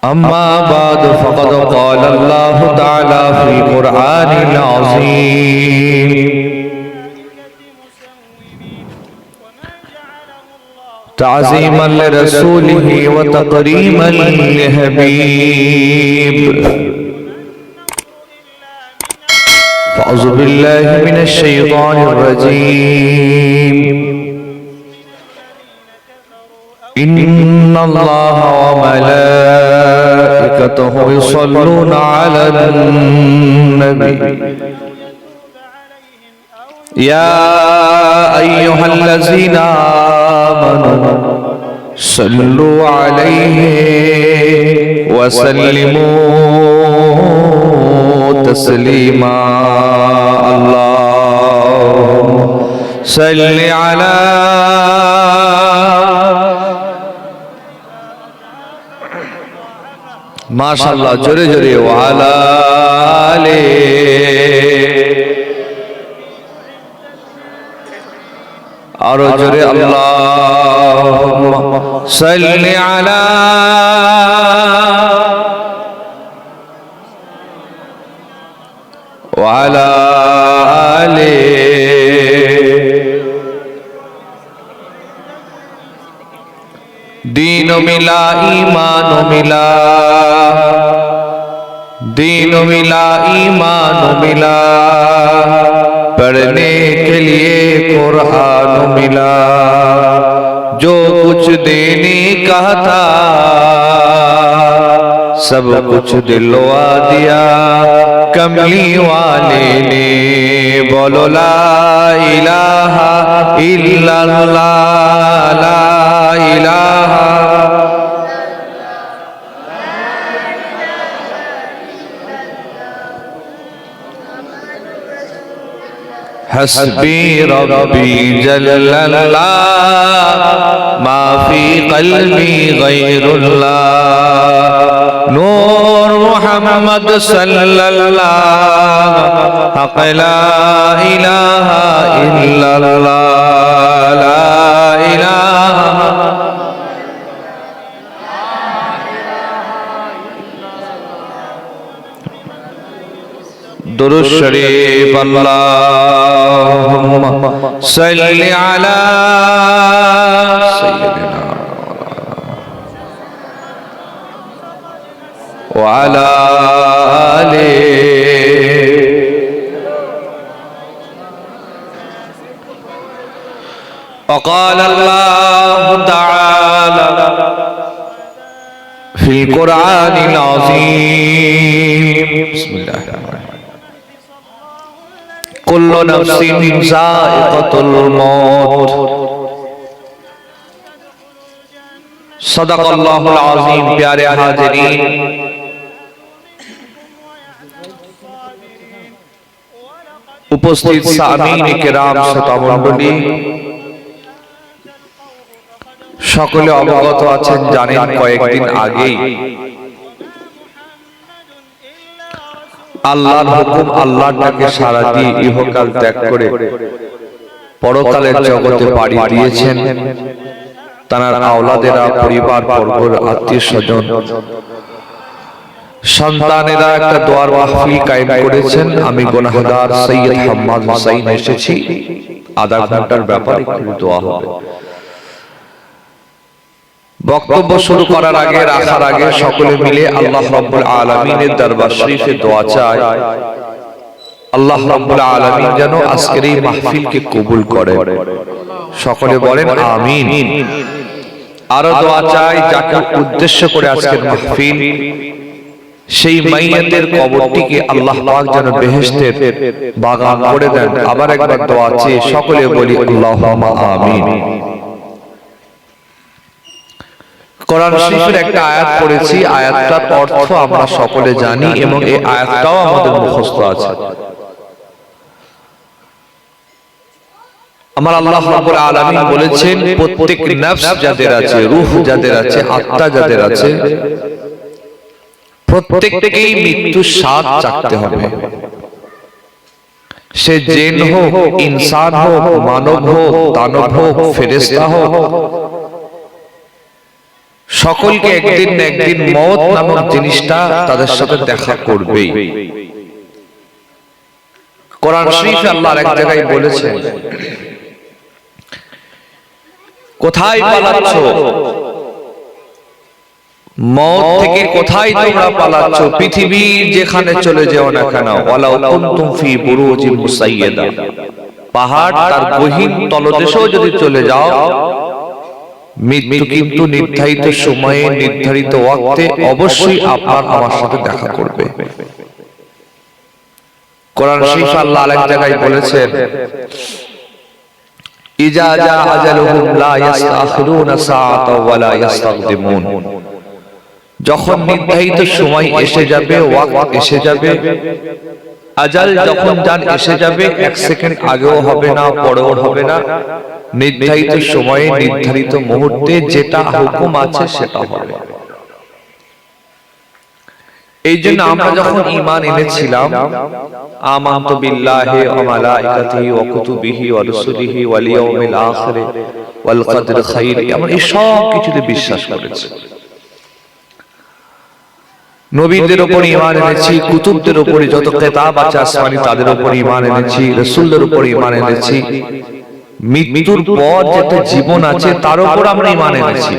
أما بعد فقد قال الله تعالى في القرآن العظيم تعظيما لرسوله وتكريما لحبيب. فأعوذ بالله من الشيطان الرجيم. إن الله وملائكته يصلون على النبي يا أيها الذين آمنوا صلوا عليه وسلموا تسليما. اللهم صل على माशाअल्लाह जोरे जोरे वाला ले और जोरे अल्लाहुम्मा सल्ली अला वाला ले। दीन मिला ईमान मिला, दीन मिला ईमान मिला, पढ़ने के लिए कुरान मिला। जो कुछ देने का था सब कुछ दिलवा दिया कमली वाले ने। बोलो ला इलाहा इल्लल्लाह, ला इलाहा हस्बी रब्बी जल्लल्लाह मा फी क़ल्बी गैरुल्लाह। नूर मुहम्मद सल्लल्लाह हक़ ला इलाहा इल्लल्लाह, ला इलाहा दुरूद शरीफ। अल्लाहुम्मा सल्ली अला सय्यिदिना व अला आले। वक़ाल अल्लाहु तआला फ़िल क़ुरआनिल अज़ीम। बिस्मिल्लाहिर्रहमानिर्रहीम। कुल्लु नफ्सिन ज़ाइक़तुल मौत। सदक़ल्लाहुल अज़ीम। प्यारे हाज़िरीन, उपस्थित सामीन किराम श्रोता मंडলী, সকলে অবগত আছেন, জানেন কয়েকদিন আগেই আল্লাহর হুকুম, আল্লাহর ডাকে সাড়া দিয়ে ইহকাল ত্যাগ করে পরকালের জগতে পাড়ি দিয়েছেন তার আওলাদেরা, পরিবার বর্গ, আত্মীয় স্বজন, সন্তানেরা একটা দোয়ার মাহফিল কায়েম করেছেন। আমি গুনাহগার সৈয়দ হাম্মাদ হুসাইন এসেছি, আধা ঘন্টার ব্যাপারে একটু দোয়া হবে। বক্তব্য শুরু করার আগে, রাখার আগে সকলে মিলে আল্লাহ রাব্বুল আলামিনের দরবার শরীফে দোয়া চাই। আল্লাহ রাব্বুল আলামিন যেন আজকের এই মাহফিলকে কবুল করেন। সকলে বলেন আমিন। আরো দোয়া চাই যাকে উদ্দেশ্য করে আজকের মাহফিল, সেই মাইয়াতের কবরটিকে আল্লাহ পাক যেন বেহেশতের বাগান করে দেন। আবার একবার দোয়া চাই, সকলে বলি আল্লাহুম্মা আমিন। কোরআন শরীফের একটা আয়াত পড়েছি, আয়াতটার অর্থ আমরা সকলে জানি এবং এই আয়াতটাও আমাদের মুখস্থ আছে। আমার আল্লাহ রাব্বুল আলামিন বলেছেন, প্রত্যেক নফস যাদের আছে, রূহ যাদের আছে, আত্মা যাদের আছে, প্রত্যেককেই মৃত্যুর স্বাদ চাখতে হবে। সে জিন হোক, ইনসান হোক, মানব হোক, দানব হোক, ফেরেশতা হোক, সকলকে একদিন না একদিন মওত নামক জিনিসটা তাদের সাথে দেখা করবেই। কোরআন শরীফে আল্লাহ এক জায়গায় বলেছেন, কোথায় পালাচ্ছ, মওত থেকে কোথায় তোমরা পালাচ্ছ? পৃথিবীর যেখানে চলে যাও না কেন, ওয়ালাউ কুনতুম ফি বুরুজিন মুসাইয়াদা, পাহাড় তার গহীন তলদেশেও যদি চলে যাও, মৃত্যু কিন্তু নির্ধারিত সময়ে নির্ধারিত ওয়াক্তে অবশ্যই আপনার আমার সাথে দেখা করবে। কোরআন শরীফে আল্লাহ আরেক জায়গায় বলেছেন, ইজা জা আজালুহুম লা ইস্তাখিরুনা সাআতাও ওয়া লা ইস্তাকদিমুন, যখন নির্ধারিত সময় এসে যাবে, ওয়াক্ত এসে যাবে, আজাল যখন জান এসে যাবে, এক সেকেন্ড আগেও হবে না পরেও হবে না, নির্ধারিত সময়ে নির্ধারিত মুহূর্তে যেটা হুকুম আছে সেটা হবে। এই জন্য আমরা যখন ঈমান এনেছিলাম, আমানতু বিল্লাহি ওয়া মালাইকাতিহি ওয়া কুতুবিহি ওয়া রুসুলিহি ওয়াল ইয়াউমিল আখির ওয়াল কদরি খাইরি, আমরা এই সব কিছুতে বিশ্বাস করেছি। নবীদের উপর ঈমান এনেছি, কুতুবদের উপর যত কিতাব আছে আসমানি তাদের উপর ঈমান এনেছি, রাসূলদের উপর ঈমান এনেছি, মৃত্যুর পর যত জীবন আছে তার উপর আমরা ঈমান এনেছি।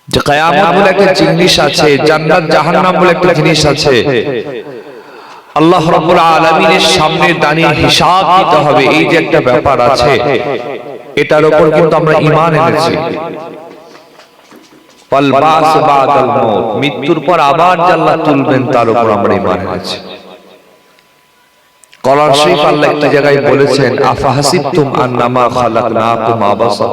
যে কিয়ামত বলে একটা জিনিস আছে, জান্নাত জাহান্নাম বলে একটা জিনিস আছে, আল্লাহ রাব্বুল আলামিনের সামনে দাঁড়িয়ে হিসাব দিতে হবে, এই যে একটা ব্যাপার আছে, এটার উপর কিন্তু আমরা ঈমান এনেছি। ওয়াল বাস বাদাল মউত, মৃত্যুর পর আবার আল্লাহ তুলবেন, তার উপর আমরা ঈমান এনেছি। কোরআন শরীফ আল্লাহ একটা জায়গায় বলেছেন, আফাহাসিবতুম আন্নামা খালাকনাকুম আবাসা,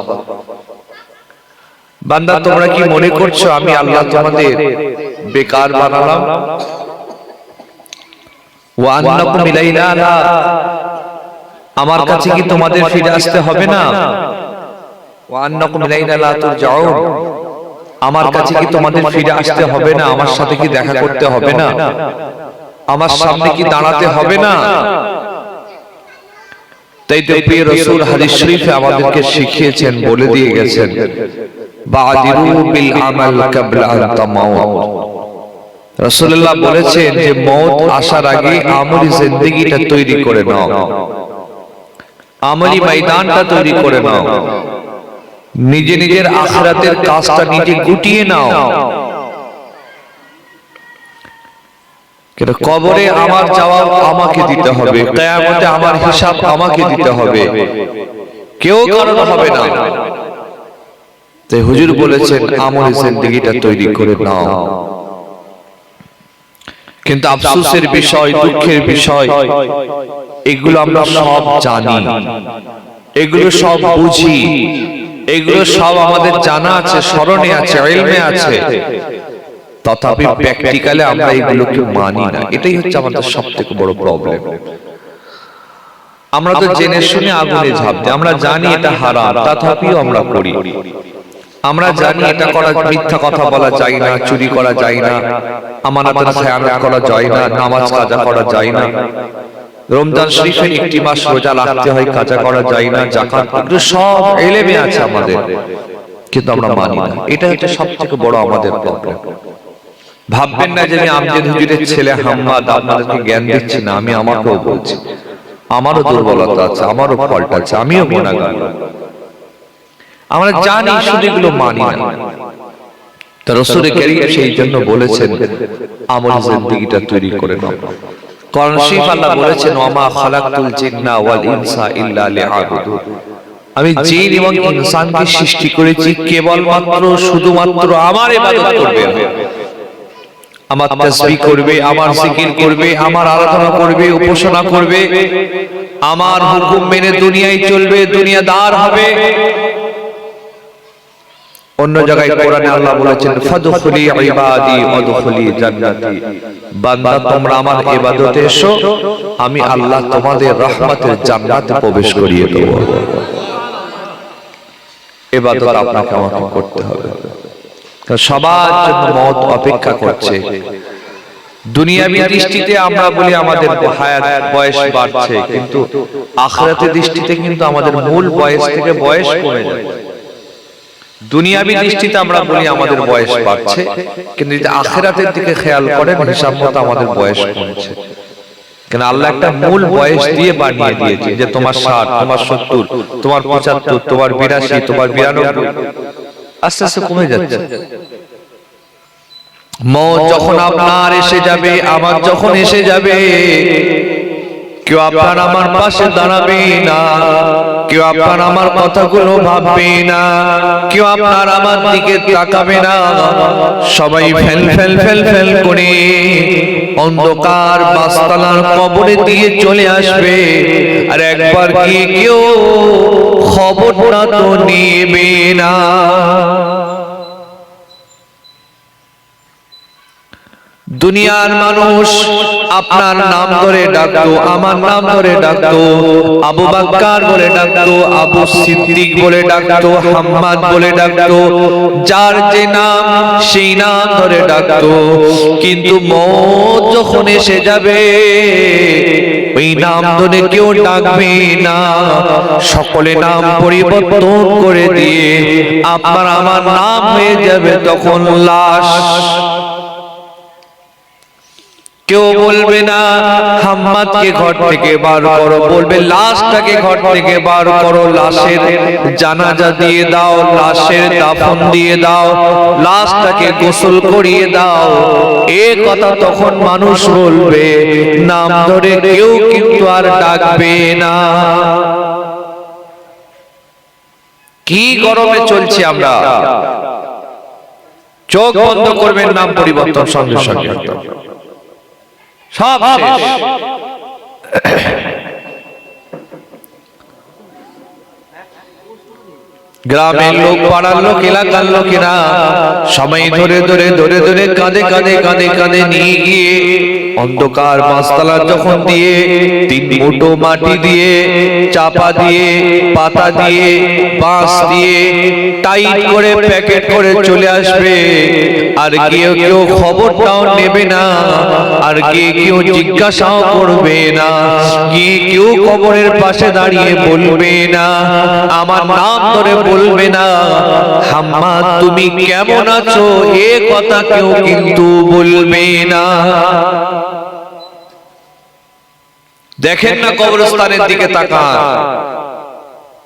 বান্দা তোমরা কি মনে করছো আমি আল্লাহ তোমাদের বেকার বানালাম? ওয়া আন্নাকুম ইলাইনা লা, আমার কাছে কি তোমাদের ফিরে আসতে হবে না? ওয়া আন্নাকুম ইলাইনা লা তুরজাউন, আমার কাছে কি তোমাদের ফিরে আসতে হবে না? আমার সাথে কি দেখা করতে হবে না? আমার সামনে কি দাঁড়াতে হবে না? তাই তো প্রিয় রাসূল হাদিস শরীফে আমাদেরকে শিখিয়েছেন, বলে দিয়ে গেছেন, বাদিরু বিল আমাল ক্বাবলা আন তামাউত। রাসূলুল্লাহ বলেছেন যে মওত আসার আগে আমলি জিন্দেগিটা তৈরি করে নাও, আমলি ময়দানটা তৈরি করে নাও, নিজে নিজের আখিরাতের কাজটা নিজে গুটিয়ে নাও। কিন্তু কবরে আমার জবাব আমাকে দিতে হবে, কিয়ামতে আমার হিসাব আমাকে দিতে হবে, কেউ কারণ হবে না। তাই হুজুর বলেছেন আমলি জিন্দেগিটা তৈরি করে নাও। কিন্তু আফসোসের বিষয়, দুঃখের বিষয়, এগুলো আমরা সব জানি, এগুলো সব বুঝি, এগুলো সব আমাদের জানা আছে, স্মরণে আছে, ইলমে আছে, তথাপি প্র্যাকটিক্যালি আমরা এগুলোকে মানি না। এটাই হচ্ছে আমাদের সবথেকে বড় প্রবলেম। আমরা তো জেনে শুনে আগুনে ঝাঁপ দিই, আমরা জানি এটা হারাম, তথাপিও আমরা করি। আমরা জানি এটা করা, মিথ্যা কথা বলা যায় না, চুরি করা যায় না, আমানতের খেয়ানত করা যায় না, নামাজ কাজা করা যায় না, রমজান শরীফের একটি মাস রোজা রাখতে হয়, কাজা করা যায় না, যাকাত, এগুলো সব এলেমে আছে আমাদের, কিন্তু আমরা মানি না। এটা হচ্ছে সবথেকে বড় আমাদের প্রবলেম। ভাববেন না যে আমি আমজদ হুজুরের ছেলে হাম্মাদ আপনাদেরকে জ্ঞান দিচ্ছি না, আমি আমাকেও বলছি, আমারও দুর্বলতা আছে, আমারও ফল্ট আছে, আমিও গুনাহগার। আমরা জানি, শুধু এগুলো মানি না। তো রাসূল করিম সেই জন্য বলেছেন আমল জিন্দেগিটা তৈরি করে নাও। কোরআন শরীফ আল্লাহ বলেছেন, ওয়া মা খালাকতুল জিন্না ওয়াল ইনসা ইল্লা লিআবুদুন, আমি জিন এবং ইনসানকে সৃষ্টি করেছি কেবলমাত্র শুধুমাত্র আমার ইবাদত করবে, আমার তাসবিহ করবে, আমার জিকির করবে, আমার আরাধনা করবে, উপাসনা করবে, আমার হুকুম মেনে দুনিয়ায় চলবে, দুনিয়াদার হবে। অন্য জায়গায় কোরআনে আল্লাহ বলেছেন, ফাদখুলি ইবাদি ওয়াদখুলি জান্নাতি, বান্দা তোমরা আমার ইবাদতে এসো, আমি আল্লাহ তোমাদের রহমতের জান্নাতে প্রবেশ করিয়ে দেব। ইবাদত আপনাকে আমাকে করতে হবে। সবার জন্য মওত অপেক্ষা করছে। দুনিয়াবী দৃষ্টিতে আমরা বলি আমাদের হায়াত বয়স বাড়ছে, কিন্তু আখিরাতের দৃষ্টিতে কিন্তু আমাদের মূল বয়স থেকে বয়স কমে যায়। দুনিয়াবি দৃষ্টিতে আমরা বলি আমাদের বয়স বাড়ছে, কিন্তু যদি আখিরাতের দিকে খেয়াল করেন হিসাব মতো আমাদের বয়স কমছে। কেন আল্লাহ একটা মূল বয়স দিয়ে বানিয়ে দিয়েছে যে তোমার 60, তোমার 70, তোমার 75, তোমার 82, তোমার 92, আস্তে আস্তে কমে যাচ্ছে। মওত যখন আপনার এসে যাবে, আমার যখন এসে যাবে, কেউ আপনার আমার পাশে দাঁড়াবে না, কেউ আপনার আমার কথাগুলো ভাববে না, কেউ আপনার আমার দিকে তাকাবে না। সবাই ফেল ফেল ফেল ফেল করে অন্ধকার বাসতালার কবরে দিয়ে চলে আসবে। আর একবার গিয়ে কেউ খবরটা তো নেবে না। দুনিয়ার মানুষ আপনার নাম ধরে ডাকতো, আমার নাম ধরে ডাকতো, আবু বকর বলে ডাকতো, আবু সিদ্দিক বলে ডাকতো, হাম্মাদ বলে ডাকতো, যার যে নাম সেই নাম ধরে ডাকতো। কিন্তু মওত যখন এসে যাবে ওই নাম ধরে কেউ ডাকবে না, সকলে নাম পরিবর্তন করে দিয়ে আপনার আমার নাম হয়ে যাবে তখন লাশ। কেউ বলবে না হাম্মাদকে ঘর থেকে বার করো, বলবে লাশটাকে ঘর থেকে বার করো, লাশের জানাজা দিয়ে দাও, লাশের দাফন দিয়ে দাও, লাশটাকে গোসল করিয়ে দাও। এই কথা তখন মানুষ বলবে, নাম ধরে কেউ কিন্তু আর ডাকবে না। কি গরমে চলছি আমরা, চোখ বন্ধ করবেন, নাম পরিবর্তন সঙ্গে সঙ্গে সব শেষ। গ্রামের লোক, পাড়ার লোক, এলাকার লোকেরা সময় ধরে ধরে ধরে ধরে কাঁধে কাঁধে কাঁধে কাঁধে নিয়ে গিয়ে অন্ধকার বাসতলা যখন দিয়ে 3 মুঠো মাটি দিয়ে, চাপা দিয়ে, পাতা দিয়ে, বাঁশ দিয়ে টাইট করে প্যাকেট করে চলে আসবে। আর কেউ কেউ খবরটাও নেবে না, আর কেউ জিজ্ঞাসাও করবে না, কেউ কবরের পাশে দাঁড়িয়ে বলবে না, আমার নাম ধরে বলবে না হাম্মাদ তুমি কেমন আছো, এ কথা কেউ কিন্তু বলবে না। দেখেন না কবরস্থানের দিকে তাকান,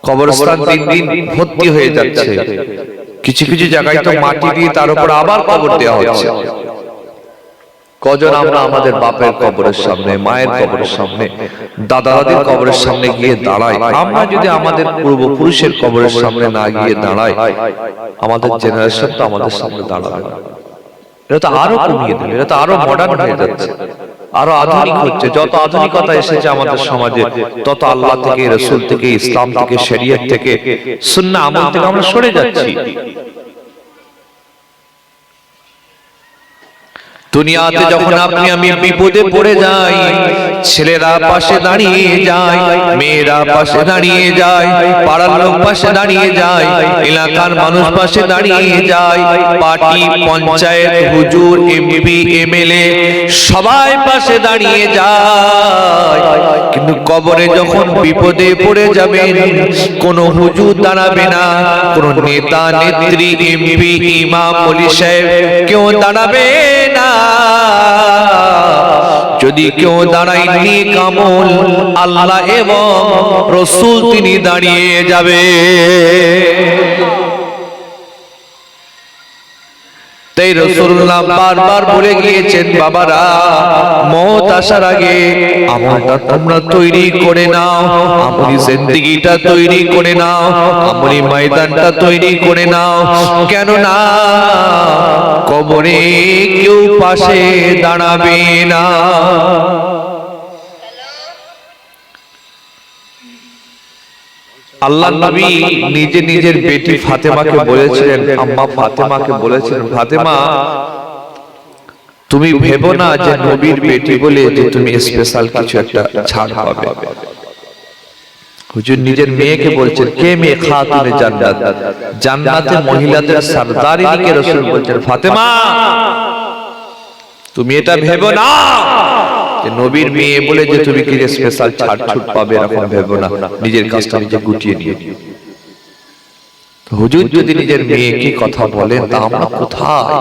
কবরস্থান দিন দিন ভর্তি হয়ে যাচ্ছে। কিছু কিছু জায়গায় তো মাটি দিয়ে তার উপর আবার কবর দেওয়া হচ্ছে। কজন আমরা আমাদের বাপের কবরের সামনে, মায়ের কবরের সামনে, দাদা দাদির কবরের সামনে গিয়ে দাঁড়াই। আমরা যদি আমাদের পূর্বপুরুষের কবরের সামনে না গিয়ে দাঁড়াই, আমাদের জেনারেশন তো আমাদের সামনে দাঁড়াবে না। এটা তো আরো কমিয়ে দেবে, এটা তো আরো মডার্ন হয়ে যাচ্ছে, আরো আধুনিক হচ্ছে। যত আধুনিকতা এসেছে আমাদের সমাজে, তত আল্লাহ থেকে, রাসূল থেকে, ইসলাম থেকে, শরীয়ত থেকে, সুন্নাহ আমল থেকে আমরা সরে যাচ্ছি। দুনিয়াতে যখন আপনি আমি বিপদে পড়ে যাই, ছেলেরা পাশে দাঁড়িয়ে যায়, মেয়েরা পাশে দাঁড়িয়ে যায়, পাড়ার লোক পাশে দাঁড়িয়ে যায়, এলাকার মানুষ পাশে দাঁড়িয়ে যায়, পার্টি, পঞ্চায়েত, হুজুর, এমপি, এমএলএ সবাই পাশে দাঁড়িয়ে যায়। কিন্তু কবরে যখন বিপদে পড়ে যাবেন, কোন হুজুর দাঁড়াবে না, কোন নেতা নেত্রী, এমপি, ইমাম, ওলি সাহেব কেউ দাঁড়াবে না। যদি কেউ দাঁড়ায় নেক আমল, আল্লাহ এবং রাসূল তিনি দাঁড়িয়ে যাবে। তাই রাসূলুল্লাহ বারবার বলে গিয়েছেন, বাবারা মওত আসার আগে আমলটা তোমরা তৈরি করে নাও, আমলি জিন্দেগিটা তৈরি করে নাও, আমলি ময়দানটা তৈরি করে নাও। কেন না কবরে কেউ পাশে দাঁড়াবে না। আল্লাহ নবী নিজে নিজের বেটি ফাতেমাকে বলেছিলেন, আম্মা ফাতেমাকে বলেছিলেন, ফাতেমা তুমি ভেবো না যে নবীর বেটি বলে যে তুমি স্পেশাল কিছু একটা ছাড় পাবে। হুজুর নিজের মেয়েকে বলছেন, কে মেয়ে? খাতুনে জান্নাত, জান্নাতের মহিলাদের সরদারিনীকে রাসূল বলছেন, ফাতেমা তুমি এটা ভেবো না যে নবীর মেয়ে বলে যে তুমি কি স্পেশাল ছাড় ছুট পাবে, এরকম ভেবো না। নিজের কাজটা নিজে গুটিয়ে নিয়ে হুজুর যদি নিজের মেয়েকে কথা বলেন তা আমরা কোথায়?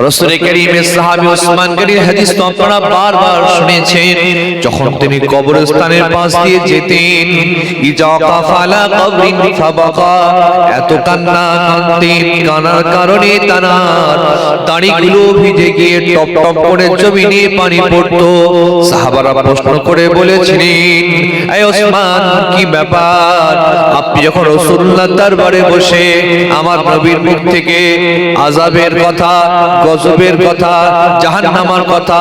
রাসূল কারীমের সাহাবী ওসমান গনির হাদিস তো আপনারা বারবার শুনেছেন। যখন তিনি কবরস্থানের পাশ দিয়ে যেতেন, ইজা কাফালা কবরিন ফাবাকা, এত কান্না কাঁদতেন, কান্নার কারণে তার দাড়িগুলো ভিজে গিয়ে টপ টপ করে জমিনে পানি পড়তো। সাহাবারা প্রশ্ন করে বলেছিলেন, এই ওসমান কি ব্যাপার? আপনি যখন রাসূলুল্লাহর দরবারে বসে আমার নবীর মুখ থেকে আযাবের কথা, গজবের কথা, জাহান্নামের কথা,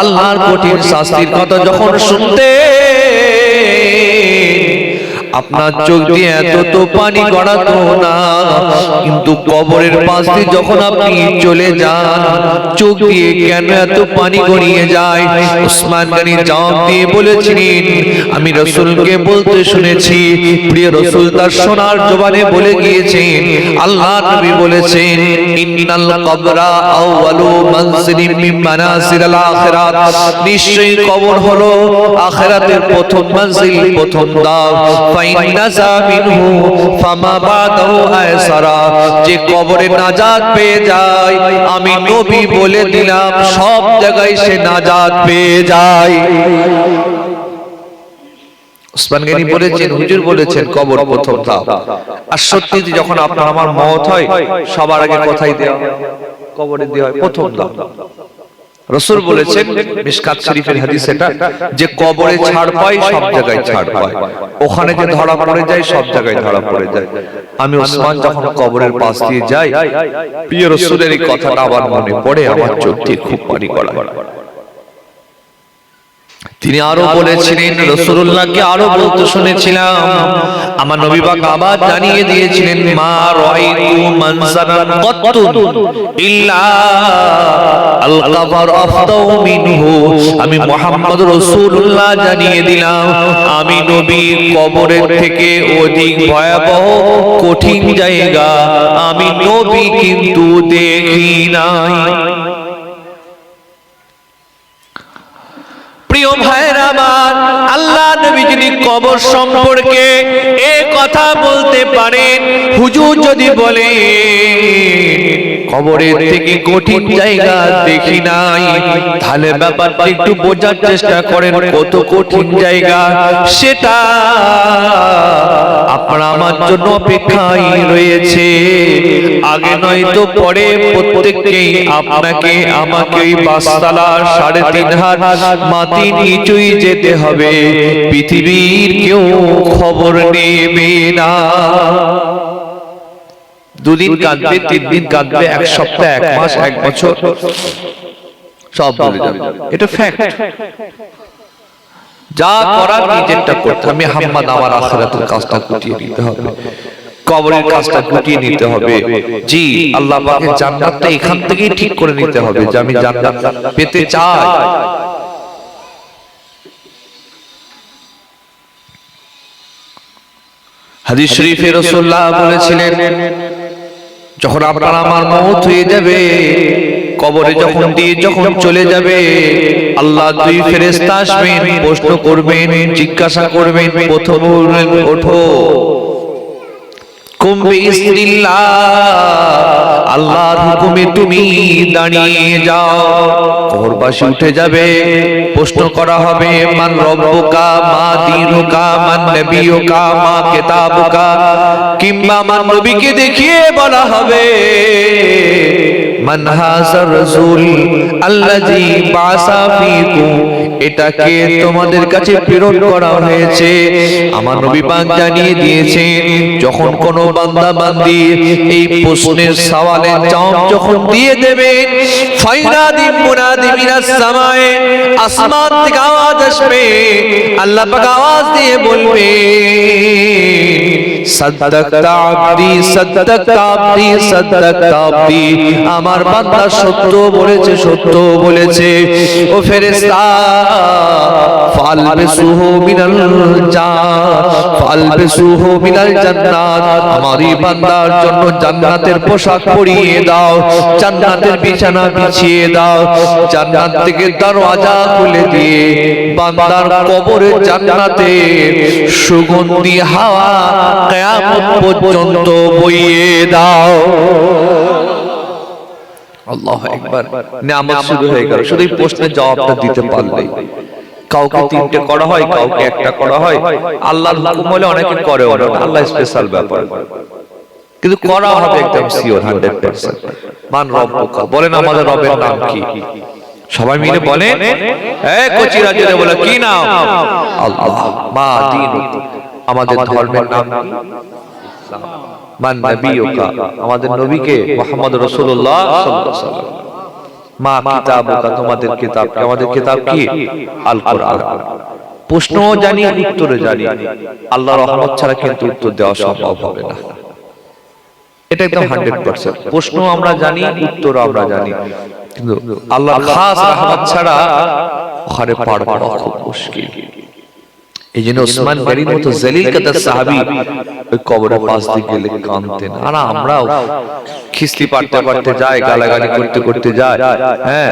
আল্লাহর কঠিন শাস্তির কথা যখন শুনতে, আপনার চোখ দিয়ে এত তো পানি গড়াতো না, কিন্তু কবরের পাশ দিয়ে যখন আপনি চলে যান, চোখ দিয়ে কেন এত পানি গড়িয়ে যায়? ওসমান গনি জবাব দিয়ে বলেছিলেন, আমি রাসূলকে বলতে শুনেছি। প্রিয় রাসূল তার সোনার জবানে বলে গিয়েছেন, আল্লাহ নবী বলেছেন, ইন্নাল কবরা আউয়ালু মানজিলিন মিন মানাজিলিল আখিরাত, নিশ্চয়ই কবর হলো আখিরাতের প্রথম মঞ্জিল, প্রথম ধাপ। যে কবরে নাজাত পেয়ে যায়, আমি নবী বলে দিলাম সব জায়গায় সে নাজাত পেয়ে যায়। ওসমান গনি বলেছেন, হুজুর বলেছেন কবর প্রথম ধাপ। আর সত্যি যখন আপনার আমার মওত হয়, সবার আগে কোথায় দেওয়া? কবরে দেওয়া হয়, প্রথম ধাপ। রাসূল বলেছেন মিশকাত শরীফের হাদিস এটা, যে কবরে ছাড় পাই সব জায়গায় ছাড় পাই, ওখানে যে ধরা পড়ে যায় সব জায়গায় ধরা পড়ে যায়। আমি ওসমান যখন কবরের পাশ দিয়ে যাই, প্রিয় রাসূলের এই কথাটা আবার মনে পড়ে, আমার চোখ দিয়ে খুব পানি গড়ায়। তিনি আরো বলেছিলেন, রাসূলুল্লাহকে আরো বলতে শুনেছিলাম, আমার নবী পাক আবার জানিয়ে দিয়েছিলেন, মা রাআইতু মানজারান কত্তুন ইল্লা আল কবর আফদাউ মিনহু। আমি মুহাম্মদ রাসূলুল্লাহ জানিয়ে দিলাম, আমি নবী কবরের থেকে অধিক ভয়াবহ কঠিন জায়গা আমি নবী কিন্তু দেখি নাই। প্রিয় ভাইরা আমার, আল্লাহ নবী যদি কবর সম্পর্কে এই কথা বলতে পারেন, হুজুর যদি বলে কবরের থেকে কঠিন জায়গা দেখি নাই, তাহলে ব্যাপারটা একটু বোঝার চেষ্টা করেন কত কঠিন জায়গা সেটা আপনারা আমার জন্য অপেক্ষায় রয়েছে। আগে নয়তো পরে প্রত্যেককেই আপনাকে আমাকে বাসতলা ৩.৫ হাত মাটি নিচুই যেতে হবে, পৃথিবীর কেউ খবর নেবে না। দুদিন কাঁদবে, ৩ দিন কাঁদবে, ১ সপ্তাহ, ১ মাস, ১ বছর, সব ভুলে যাবে। এটা ফ্যাক্ট। যা করার নিজেরটা করতে হবে। হাম্মাদ আমার আখিরাতের কাজটা গুটিয়ে নিতে হবে, কবরের কাজটা গুটিয়ে নিতে হবে। জি, আল্লাহ পাকের জান্নাতটা এখান থেকেই ঠিক করে নিতে হবে যে আমি জান্নাত পেতে চাই। হাদিস শরীফে রাসূলুল্লাহ বলেছিলেন, যখন আপনার আমার মওত হয়ে যাবে, কবরে যখন দিয়ে যখন চলে যাবে, আল্লাহ ২ ফেরেশতা আসবেন, প্রশ্ন করবেন, জিজ্ঞাসা করবেন। প্রথম বলবেন, ওঠো, কুম বিইজনিল্লাহ, আল্লাহর হুকুমে তুমি দাঁড়িয়ে যাও। কবরবাসী উঠে যাবে, প্রশ্ন করা হবে, মান রব্বুকা, মা দীনুকা, মান নবিয়ুকা, মা কিতাবুকা, কিংবা মান নবীকে দেখিয়ে বলা হবে, মান হাযার রাসূল আল্লাযী বাসা ফীকুম, এটাকে তোমাদের কাছে প্রেরণ করা হয়েছে। আমার নবী পাক জানিয়ে দিয়েছেন, যখন কোন বান্দা বান্দি এই প্রশ্নের সওয়ালের জবাব যখন দিয়ে দেবে, ফাইনাদি মুনাদি মিনাস সামায়ে, আসমান থেকে আওয়াজ আসবে, আল্লাহ পাক আওয়াজ দিয়ে বলবে, সাদাক্তা আবদি, সাদাক্তা আবদি, সাদাক্তা আবদি, আমার বান্দা সত্য বলেছে, সত্য বলেছে। ও ফেরেশতা, ফালবিসুহু মিনাল জান্নাত, ফালবিসুহু মিনাল জান্নাত, আমার এই বান্দার জন্য জান্নাতের পোশাক পরিয়ে দাও, জান্নাতের বিছানা বিছিয়ে দাও, জান্নাত থেকে দরওয়াজা খুলে দিয়ে বান্দার কবরে জান্নাতে সুগন্ধি হাওয়া কিয়ামত পর্যন্ত বইয়ে দাও। আল্লাহু আকবার। নিয়ামত শুরু হয়ে গেল, শুধু এই প্রশ্নের জবাবটা দিতে পারলেই। কাউকে তিনটে করা হয়, কাউকে একটা করা হয়। আল্লাহর হুকুম হলে অনেকে করে, আল্লাহ স্পেশাল ব্যাপার, কিন্তু করা হবে একদম সিওর 100%। মান রব্বুকা, বলেন আমাদের রবের নাম কি? সবাই মিলে বলেন, এই কচিরা জেনে বলে কি নাম? আল্লাহ। মা দীনুকা, আমাদের ধর্মের নাম কি? ইসলাম। মান নবিয়ুকা, আমাদের নবীকে মুহাম্মদ রাসূলুল্লাহ সাল্লাল্লাহু আলাইহি ওয়াসাল্লাম। মা কিতাবুকা, তোমাদের কিতাব কি? আমাদের কিতাব কি? আল কোরআন। প্রশ্নও জানি, উত্তরও জানি। আল্লাহর রহমত ছাড়া কিন্তু উত্তর দেওয়া সম্ভব হবে না, এটা একদম 100%। প্রশ্ন আমরা জানি, উত্তর আমরা জানি, কিন্তু আল্লাহর খাস রহমত ছাড়া ওখানে পার পাওয়া খুব মুশকিল। এই জন্য ওসমান গনির মতো জলিল কাদার সাহাবী ওই কবরের পাশ দিয়ে গেলে কাঁদতেন। আর আমরাও খিস্তি পাড়তে পাড়তে যাই, গালাগালি করতে করতে যাই। হ্যাঁ,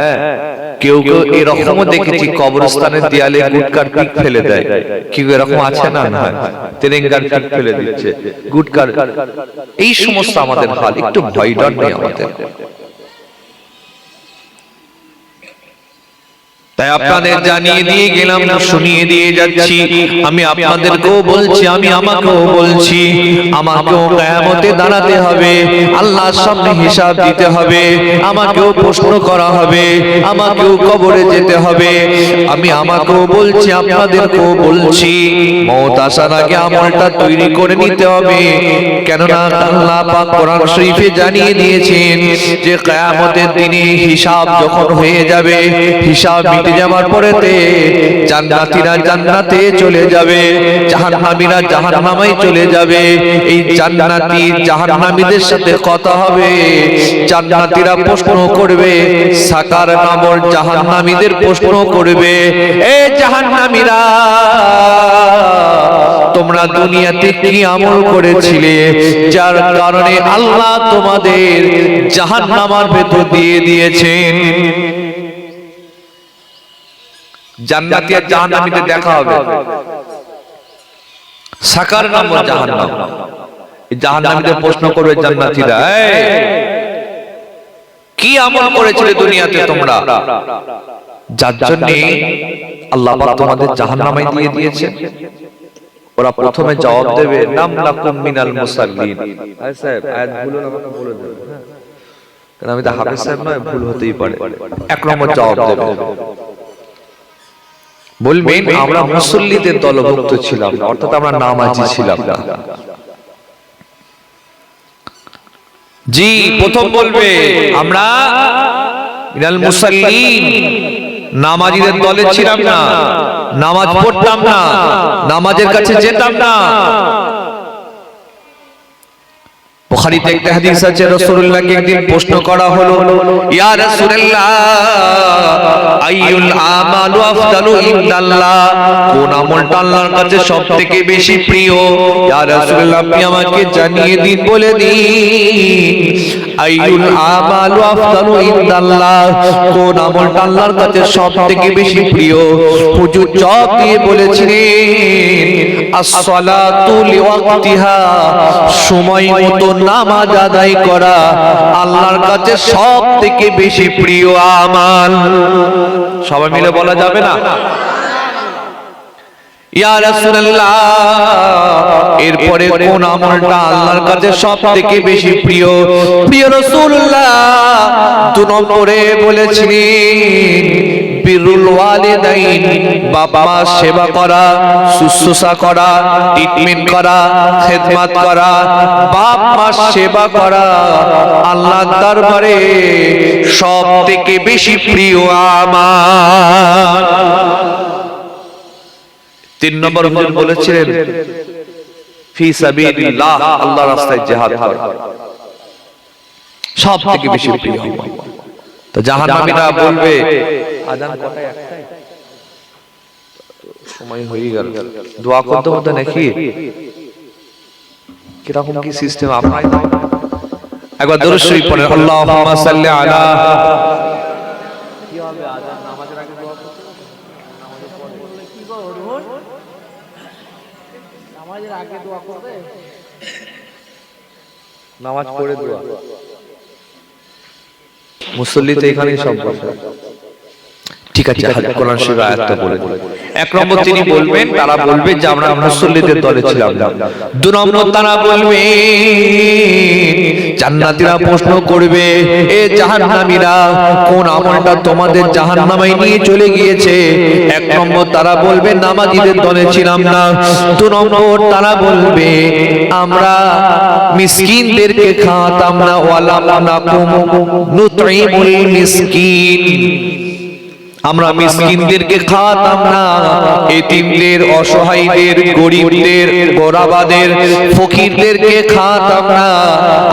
কেউ কেউ এরকমও দেখেছি কবরস্থানের দেয়ালে গুটকার পিক ফেলে দেয়। কেউ এরকম আছে না? না, তেরেঙ্গার পিক ফেলে দিচ্ছে, গুটকার। এই সমস্ত আমাদের হাল, একটু ভয় ডর নেই আমাদের। তাই আপনাদের জানিয়ে দিয়ে গেলাম, শুনিয়ে দিয়ে যাচ্ছি। আমি আপনাদেরকেও বলছি, আমি আমাকেও বলছি, আমাকেও কিয়ামতে দাঁড়াতে হবে, আল্লাহর সামনে হিসাব দিতে হবে, আমাকেও প্রশ্ন করা হবে, আমাকেও কবরে যেতে হবে। আমি আমাকেও বলছি, আপনাদেরকেও বলছি, মওত আসার আগে আমলটা তৈরি করে নিতে হবে। কেননা আল্লাহ পাক কোরআন শরীফে জানিয়ে দিয়েছেন যে কিয়ামতের দিনে হিসাব যখন হয়ে যাবে, হিসাব যাওয়ার পরেতে জান্নাতীরা জান্নাতে চলে যাবে, জাহান্নামীরা জাহান্নামে চলে যাবে। এই জান্নাতী জাহান্নামীদের সাথে কথা হবে। জান্নাতীরা প্রশ্ন করবে, সাকার নামক জাহান্নামীদের প্রশ্ন করবে, এ জাহান্নামীরা, তোমরা দুনিয়াতে কি আমল করেছিলে যার কারণে আল্লাহ তোমাদের জাহান্নামের ভেতর দিয়ে দিয়েছেন? জান্নাতি আর জাহান্নামীদের দেখা হবে। সাকার নামক জাহান্নাম, এই জাহান্নামীদের প্রশ্ন করবে জান্নাতীরা, কি আমল করেছিলে দুনিয়াতে তোমরা যার জন্য আল্লাহ পাক তোমাদের জাহান্নামে দিয়ে দিয়েছে? ওরা প্রথমে জবাব দেবে, নাম লাকুম মিনাল মুসাল্লিন। আয় সাহেব, আয়াত ভুল হলে আমাকে বলে দেবেন, কারণ আমি তো হাফেজ সাহেব নয়, ভুল হতেই পারে। এক নম্বর জবাব দেবে, বলবেন আমরা মুসল্লিদের দলভুক্ত ছিলাম না, অর্থাৎ আমরা নামাজি ছিলাম না। জি, প্রথম বলবে আমরা মিনাল মুসাল্লিন, নামাজীদের দলে ছিলাম না, নামাজ পড়তাম না, নামাজের কাছে যেতাম না। বুখারীতে একটা হাদিস আছে, রাসূলুল্লাহকে একদিন প্রশ্ন করা হলো, ইয়া রাসূলুল্লাহ আইয়ুল আমালু আফদালু ইনদাল্লাহ, কোন আমলটা আল্লাহর কাছে সবথেকে বেশি প্রিয়? ইয়া রাসূলুল্লাহ আপনি আমাকে জানিয়ে দিন, বলে দিন, আইয়ুল আমালু আফদালু ইনদাল্লাহ, কোন আমলটা আল্লাহর কাছে সবথেকে বেশি প্রিয়? হুজুর জবাব দিয়ে বলেছিলেন, as-salatu liwaqtiha, সময় মতো নামাজ আদায় করা আল্লাহর কাছে সবথেকে বেশি প্রিয় আমাল। সবাই মিলে বলা যাবে না? ইয়া রাসূলুল্লাহ, এরপরে কোন আমলটা আল্লাহর কাছে সবথেকে বেশি প্রিয়? প্রিয় রাসূলুল্লাহ দু নম্বরে বলেছিলেন বিরুল ওয়ালিদাইন, বাবা মা সেবা করা, শুশ্রূষা করা, ট্রিটমেন্ট করা, খেদমত করা, বাপ মা সেবা করা আল্লাহর দরবারে সবথেকে বেশি প্রিয় আমাল। তিন নম্বর হুজুর বলেছিলেন ফি সাবিলিল্লাহ, আল্লাহর রাস্তায় জিহাদ করা সবথেকে বেশি প্রিয় আমাল। তো জাহান্নামীরা বলবে, আযান কটায়? একটাই, সময় হয়ে গেল, দোয়া করতে হতো নাকি? কিরকম কি সিস্টেম আপনারা একবার দরুদ শরীফ পড়েন, আল্লাহুম্মা সাল্লি আলা নামাজ পড়ে দোয়া মুসল্লি তো এখানেই সব বসে। ঠিক আছে, কোরআন শরীফের আয়াতটা বলে দিন। এক নম্বর তিনি বলবেন, তারা বলবে যে আমরা মুসল্লিদের দলে ছিলাম না। দুই নম্বর তারা বলবে, জান্নাতীরা প্রশ্ন করবে, এ জাহান্নামীরা কোন আমলটা তোমাদের জাহান্নামায় নিয়ে চলে গিয়েছে? এক নম্বর তারা বলবে নামাজীদের দলে ছিলাম না। দুই নম্বর তারা বলবে আমরা মিসকিনদেরকে খাওয়াতাম না, ওয়ালাম নাকুম নুতঈমুল মিসকিন, আমরা মিসকিনদেরকে খাওয়াতাম না, এতিমদের, অসহায়দের, গরিবদের, গোরাবাদের, ফকিরদেরকে খাওয়াতাম না,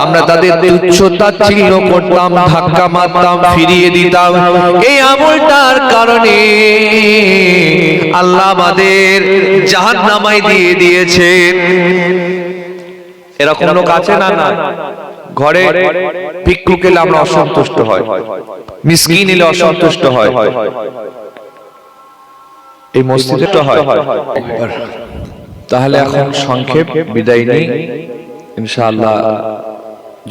আমরা তাদের তুচ্ছ-তাচ্ছিল্য করতাম, ধাক্কা মারতাম, ফিরিয়ে দিতাম। এই আমলটার কারণে আল্লাহ আমাদের জাহান্নামায় দিয়ে দিয়েছেন। এরকম লোক আছে না? না। ঘরে ভিক্ষুক এলে আমরা অসন্তুষ্ট হয়, মিসকিন এলে অসন্তুষ্ট হয়, এই মসজিদে তো হয়। তাহলে এখন সংক্ষেপ বিদায় নেই, ইনশাআল্লাহ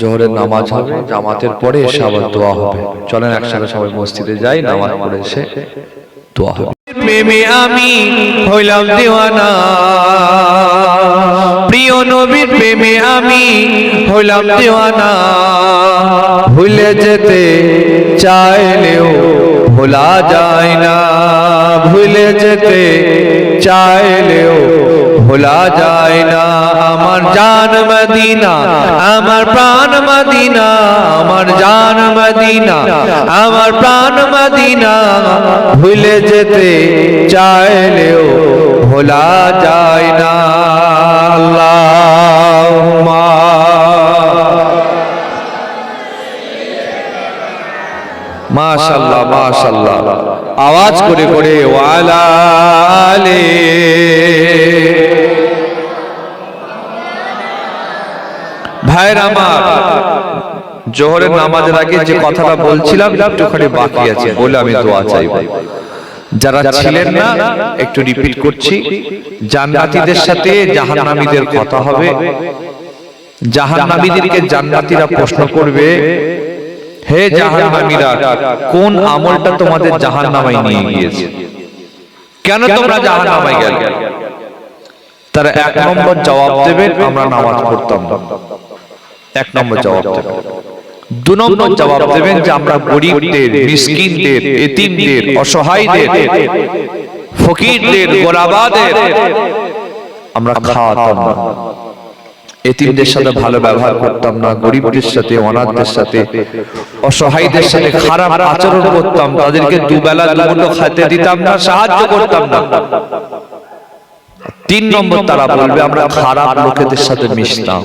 জোহরের নামাজ হবে, জামাতের পরে এসে আবার দোয়া হবে। চলেন একসাথে সবাই মসজিদে যাই, নামাজ পড়ে এসে দোয়া হবে। প্রেমে আমি হইলাম দিওয়ানা, প্রিয় নবীর প্রেমে আমি হইলাম দিওয়ানা, ভুলে যেতে চাইলেও ভোলা যায় না, ভুলে যেতে চাইলেও ভোলা যায় না। আমার জান মদিনা, আমার প্রাণ মদিনা, আমার জান মদিনা, আমার প্রাণ মদিনা, ভুলে যেতে চাইলেও ভোলা যায় না। আল্লাহুম্মা মাশাআল্লাহ মাশাআল্লাহ, আওয়াজ করে করে ওয়ালা আলে। ভাইরা আমার, জোহরের নামাজের আগে যে কথাটা বলছিলাম একটুখানি বাকি আছে, বলে আমি দোয়া চাইব। যারা ছিলেন না একটু রিপিট করছি, জান্নাতীদের সাথে জাহান্নামীদের কথা হবে। জাহান্নামীদেরকে জান্নাতীরা প্রশ্ন করবে, হে জাহান্নামীরা কোন আমলটা তোমাদের জাহান্নামায় নিয়ে গিয়েছে, কেন তোমরা জাহান্নামায় গেলে? তারা এক নম্বর জবাব দেবেন আমরা নামাজ পড়তাম না, এক নম্বর জবাব দেবেন। দুই নম্বর জবাব দেবেন যে আমরা গরিবদের, মিসকিনদের, এতিমদের, অসহায়দের, ফকিরদের, গোরাবাদের আমরা খাওয়াতাম না, এতিমদের সাথে ভালো ব্যবহার করতাম না, গরিবদের সাথে, অনাথদের সাথে, অসহায়দের সাথে খারাপ আচরণ করতাম, তাদেরকে দুবেলা দুমুঠো খেতে দিতাম না, সাহায্য করতাম না। তিন নম্বর তারা বলবে আমরা খারাপ লোকেদের সাথে মিশতাম,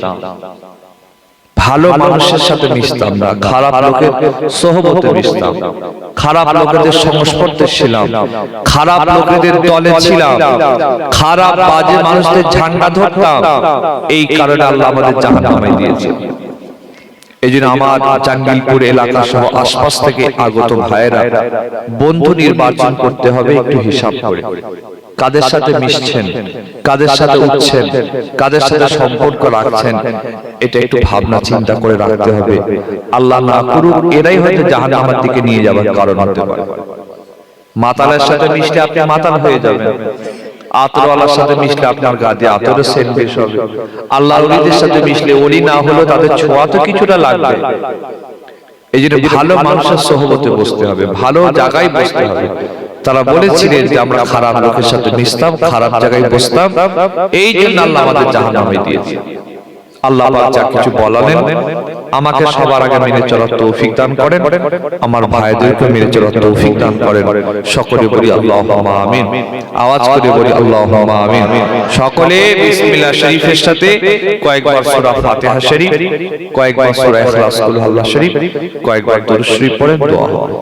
ভালো মানুষের সাথে মিশতাম না, খারাপ লোকের সোহবতে মিশতাম, খারাপ লোকেদের সংস্পর্শে ছিলাম, খারাপ লোকেদের দলে ছিলাম, খারাপ বাজে মানুষদের ঝান্ডা ধরতাম। এই কারণে আল্লাহ আমাদের জাহান্নামে দিয়েছে। এই জন্য আমার জাঙ্গিলপুর এলাকা সহ আশপাশ থেকে আগত ভাইয়েরা বন্ধু নির্বাচন করতে হবে একটু হিসাব করে। কাদের সাথে মিশছেন, কাদের সাথে উঠছেন, কাদের সাথে সম্পর্ক রাখছেন, এটা একটু ভাবনা চিন্তা করে রাখতে হবে। আল্লাহ না করুক এরাই হয়তো জাহান্নামের দিকে নিয়ে যাবার কারণ হতে পারে। মাতালের সাথে মিশলে আপনি মাতাল হয়ে যাবেন, আতরওয়ালার সাথে মিশলে আপনার গা দিয়ে আতরের সেন্ট বেশ হবে, আল্লাহর ওলিদের সাথে মিশলে ওলি না হলেও তাদের ছোঁয়া তো কিছুটা লাগবে। এই জন্য ভালো মানুষের সোহবতে বসতে হবে, ভালো জায়গায় বসতে হবে। তারা বলেছিলেন যে আমরা খারাপ লোকের সাথে মিশতাম, খারাপ জায়গায় বসতাম, এই জন্য আল্লাহ আমাদের জাহান্নামে দিয়েছে। আল্লাহ পাক যা কিছু বলালেন আমাকে সবার আগে মেনে চলার তৌফিক দান করেন, আমার ভাইদেরকে মেনে চলার তৌফিক দান করেন। সকলে বলি আল্লাহুম্মা আমিন, আওয়াজ করে বলি আল্লাহুম্মা আমিন। সকলে বিসমিল্লাহ শরীফের সাথে কয়েকবার সূরা ফাতিহা শরীফ, কয়েকবার সূরা ইখলাস, কুল আল্লাহ শরীফ, কয়েকবার দরুদ শরীফ পড়েন, দোয়া হবে।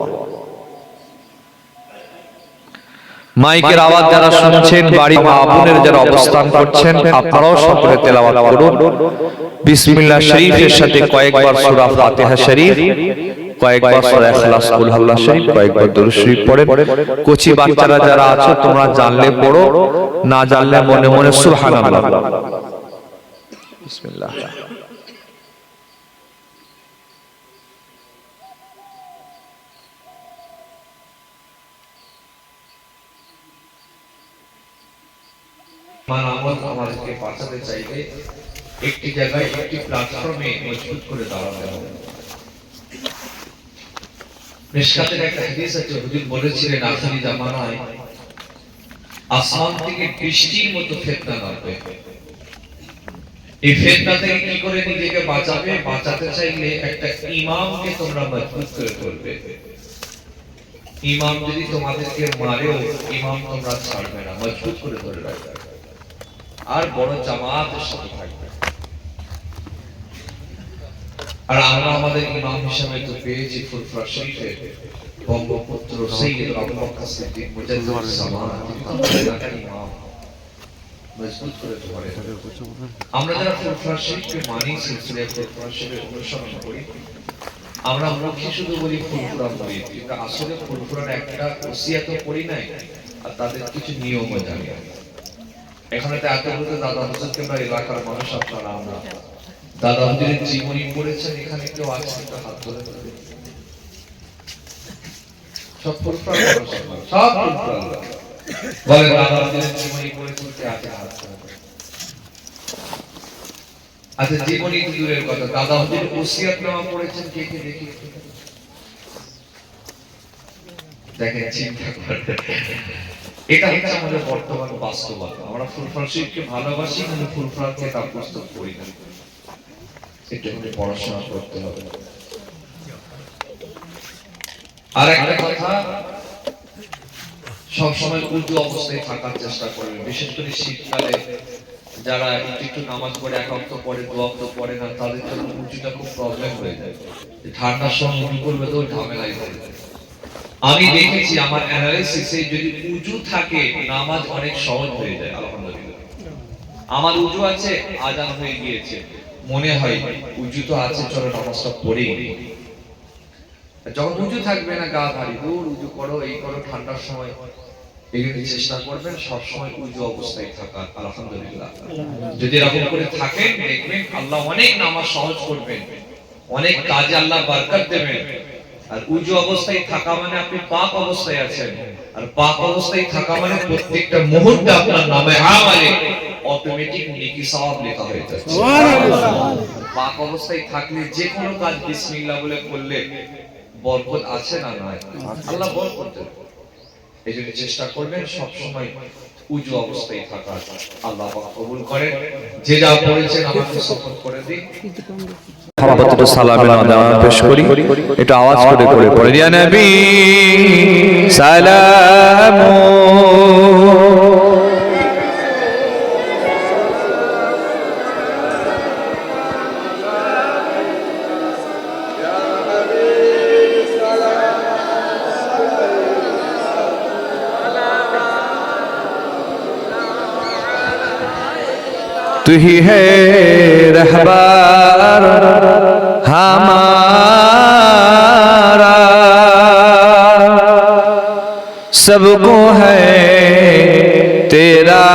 মাইকের আওয়াজ যারা শুনছেন, বাড়ি মা বোনের যারা অবস্থান করছেন, আপনারাও সকলে তেলাওয়াত করুন বিসমিল্লাহ শরীফের সাথে কয়েকবার সূরা ফাতিহা শরীফ, কয়েকবার সূরা ইখলাস, কুল আল্লাহ শরীফ, কয়েকবার দরুদ শরীফ পড়েন। কোচি বাচ্চারা যারা আছে তোমরা জানলে পড়ো, না জানলে মনে মনে সুবহানাল্লাহ। বিসমিল্লাহ। আমাদেরকে বাঁচাতে চাইলে একটি জায়গায়, একটি প্ল্যাটফর্মে মজবুত করে দাঁড়াতে হবে। মিশকাতের একটা হাদিস আছে, হুজুর বলেছিলেন আখিরি জামানায় আসমান থেকে বৃষ্টির মতো ফিতনা নামবে। এই ফিতনা থেকে কি করে নিজেকে বাঁচাবে? বাঁচাতে চাইলে একটা ইমামকে তোমরা মজবুত করে তুলবে। ইমাম যদি তোমাদেরকে মারেও ইমাম তোমরা ছাড়বে না, মজবুত করে ধরে রাখবে আর বড় জামাতের সাথে থাকবে। আর আমরা আমাদের ইমাম হিসেবে তো পেয়েছি ফুরফুরা শরীফের বঙ্গপুত্র সৈয়দ আবু বকর সিদ্দিক মুজাদ্দিদুস জামান, ইমাম মজবুত করে ধরে। আমরা যারা ফুরফুরা শরীফকে মানি, সিলসিলা ফুরফুরা শরীফের অনুসরণ করি, আমরা মুখে শুধু বলি ফুরফুরা পড়ি, কিন্তু আসলে ফুরফুরার একটা ওসিয়াত পড়ি নাই আর তাদের কিছু নিয়মও জানি। এখানে তো এত বলতে দাদা হুজুরকে আমরা এলাকার মানুষ, আপনারা আমরা দাদা হুজুরের জীবনী পড়েছেন, এখানে কেউ আছে একটা হাত ধরে সব ফুরফুরা মানুষ, সব ফুরফুরা বলে দাদা হুজুরের জীবনী পড়েছেন, কে আছে হাত ধরে। আচ্ছা, জীবনী দূরের কথা, দাদা হুজুরের ওসিয়াতনামা পড়েছেন কে কে দেখি? দেখেন, চিন্তা করেন, এটা হচ্ছে আমাদের বর্তমান বাস্তবতা। আমরা ফুরফুরা শরীফকে ভালোবাসি কিন্তু ফুরফুরার কিতাব পুস্তক পড়ি না। এটা হলে পড়াশোনা করতে হবে। আর একটা কথা, সবসময় উর্দু অবস্থায় থাকার চেষ্টা করবেন, বিশেষ করে শীতকালে যারা একটু নামাজ পড়ে, এক ওয়াক্ত পড়ে, দু ওয়াক্ত পড়ে না, তাদের জন্য উর্দুটা খুব প্রবলেম হয়ে যায়। ঠান্ডার সময় উর্দু করবে তো ঝামেলাই হয়ে যায়। আমি দেখেছি আমার অ্যানালাইসিসে, যদি উজু থাকে নামাজ অনেক সহজ হয়ে যায়। আলহামদুলিল্লাহ, আমার উজু আছে, আজান হয়ে গিয়েছে, মনে হয় উজু তো আছে, চলো নামাজটা পড়েই নিই। যখন উজু থাকবে না, গা ভারী, দূর উজু করো, এই করো, ঠান্ডার সময় এগুলি চেষ্টা করবেন সবসময় উজু অবস্থায় থাকার। আলহামদুলিল্লাহ, যদি এরকম করে থাকেন দেখবেন আল্লাহ অনেক নামাজ সহজ করবেন, অনেক কাজে আল্লাহ বরকত দেবেন। আর উজু অবস্থায় থাকা মানে আপনি পাক অবস্থায় আছেন, আর পাক অবস্থায় থাকা মানে প্রত্যেকটা মুহূর্তে আপনার নামে আমলে অটোমেটিক নেকি সওয়াব লেখা হয়ে যাচ্ছে। সুবহানাল্লাহ। পাক অবস্থায় থাকলে যে কোনো কাজ বিসমিল্লাহ বলে করলে বরকত আছে না নাই? আল্লাহ বরকত দেন। এইজন্য চেষ্টা করবেন সব সময় উজু অবস্থায় থাকার। আল্লাহ পাক কবুল করেন। যে যা পড়েছেন আমাকে সাপোর্ট করে দিন। মোহাম্মদুর সালামের আদান পেশ করি, এটা আওয়াজ করে করে পড়ে। ইয়া নবী সালামু तू ही है रहबर हमारा, सबको है तेरा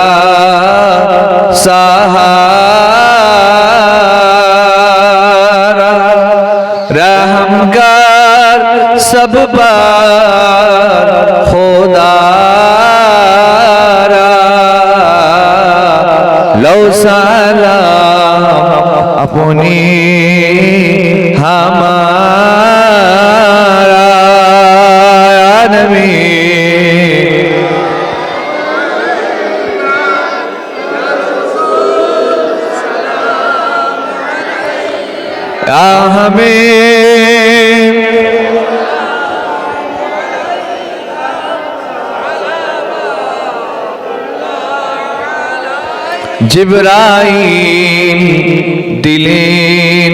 सहारा। रहम कर सब पर खुदा लो सलाम अपनी हमारा नबी। हमें জিবরাইল দিলেন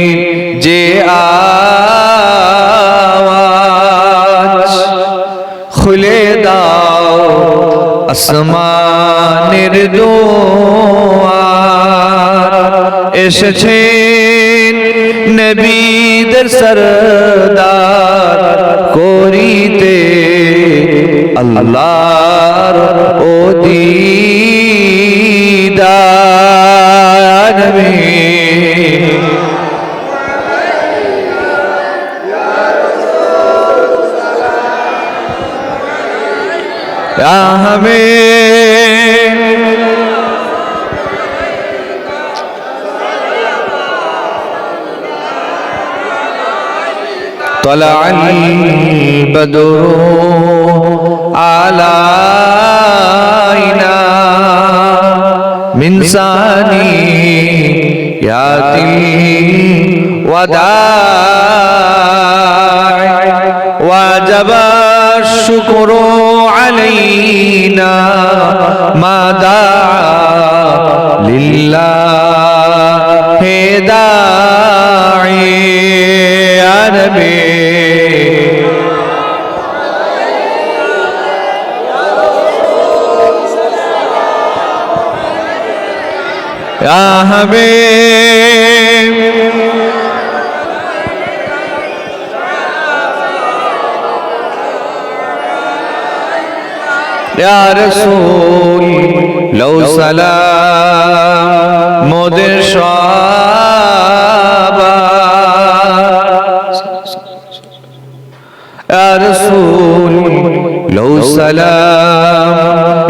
যে আওয়াজ, খুলে দাও আসমানের দুয়ার। এসেছেন নবীদের সরদার আল্লাহর ও দিদার নবী ইয়া হাবিব طلع البدر علينا من ثنيات الوداع وجب الشكر علينا ما دعا لله داعي يا نبي يا حبيب يا رسول لو سلام مدر شعبا يا رسول لو سلام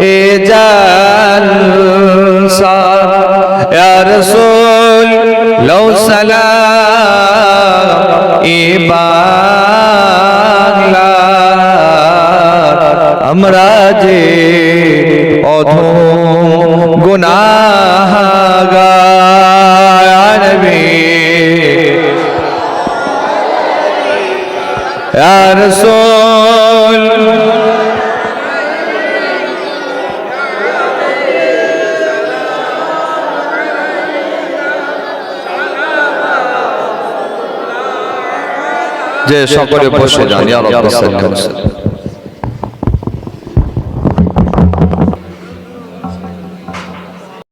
جلسا يا رسول لو سلام বাংলা আমরা যে অধম গুনাহগার নবী ইয়া রাসূল যে সকলে বসে যান ইয়া রাব্বাস সাল্লাল্লাহু আলাইহি ওয়াসাল্লাম